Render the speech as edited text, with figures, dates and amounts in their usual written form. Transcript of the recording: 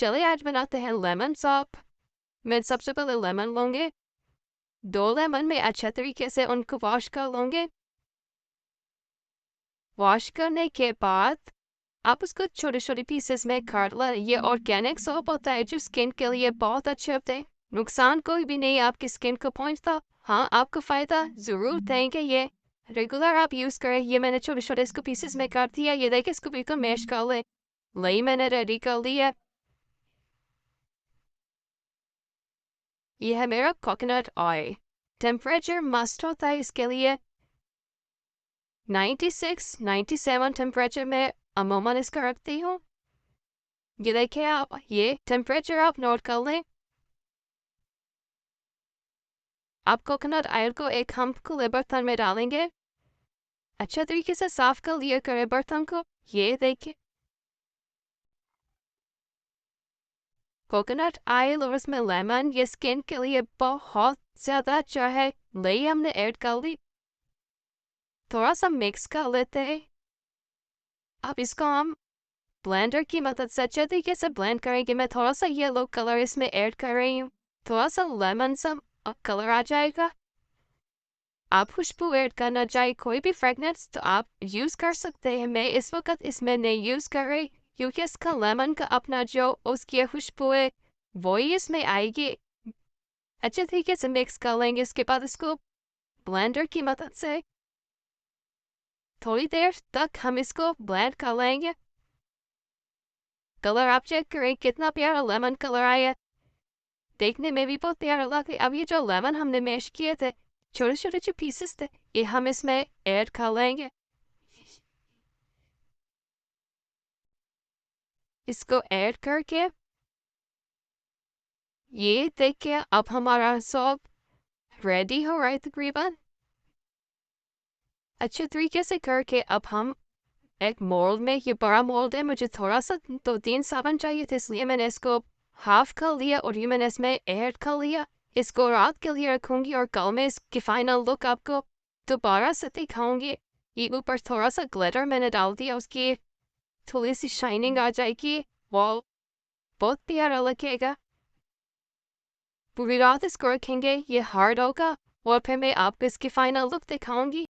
चलिए आज बनाते हैं लेमन सॉप। मैं सबसे पहले लेमन लूँगी। 2 लेमन में अच्छे तरीके से उनको वॉश कर लूँगी। वॉश करने के बाद आप उसको छोटे-छोटे पीसेस में काट लें। ये ऑर्गेनिक सॉप होता है जो स्किन के लिए बहुत अच्छे होते हैं। नुकसान कोई भी नहीं आपकी स्किन को पहुँचता। हाँ, आपको फ़ायदा ज़रूर देंगे ये। रेगुलर आप यूज़ करें। ये मैंने छोटे-छोटे इसको पीसेस में काट दिया। ये देखिए इसको बिल्कुल मैश कर लें। मैंने रेडी कर लिया। ये है मेरा कोकोनट ऑयल। टेम्परेचर मस्ट होता है इसके लिए 96, 97 टेम्परेचर में अमूमन इसका रखती हूँ। ये देखिए आप, ये टेम्परेचर आप नोट कर लें। आप कोकोनट ऑयल को एक हम खुले बर्तन में डालेंगे। अच्छा तरीके से साफ कर लिया करें बर्तन को। ये देखिए कोकोनट ऑयल और उसमें लेमन, ये स्किन के लिए बहुत ज़्यादा अच्छा है। हमने ऐड कर ली। थोड़ा सा मिक्स कर लेते हैं। अब इसको हम ब्लेंडर की मदद से अच्छे तरीके से ब्लेंड करेंगे। मैं थोड़ा सा येलो कलर इसमें ऐड कर रही हूँ। थोड़ा सा लेमन सा कलर आ जाएगा। आप खुशबू ऐड करना चाहे कोई भी फ्रेगनेंस तो आप यूज़ कर सकते हैं। मैं इस वक्त इसमें नहीं यूज़ कर रही क्योंकि इसका लेमन का अपना जो उसकी खुशबू है वो ही इसमें आएगी। अच्छे तरीके से मिक्स कर लेंगे। इसके बाद इसको ब्लेंडर की मदद से थोड़ी देर तक हम इसको ब्लेंड कर लेंगे। कलर आप चेक करें कितना प्यारा लेमन कलर आया। देखने में भी बहुत प्यारा लगा। अब ये जो लेमन हमने मैश किए थे, छोटे छोटे जो पीसेस थे, ये हम इसमें ऐड कर लेंगे। इसको ऐड करके ये देखिए अब हमारा सॉप रेडी हो रहा है तकरीबन। अच्छे तरीके से करके अब हम एक मोल्ड में, ये बड़ा मोल्ड है, मुझे थोड़ा सा 2-3 साबुन चाहिए थे इसलिए मैंने इसको हाफ कर लिया और ये मैंने इसमें ऐड कर लिया। इसको रात के लिए रखूंगी और कल में इसकी फाइनल लुक आपको दोबारा से दिखाऊंगी। ये ऊपर थोड़ा सा ग्लिटर मैंने डाल दिया, उसकी थोड़ी सी शाइनिंग आ जाएगी। वो बहुत प्यारा लगेगा। पूरी रात इसको रखेंगे, ये हार्ड होगा और फिर मैं आपको इसकी फाइनल लुक दिखाऊंगी।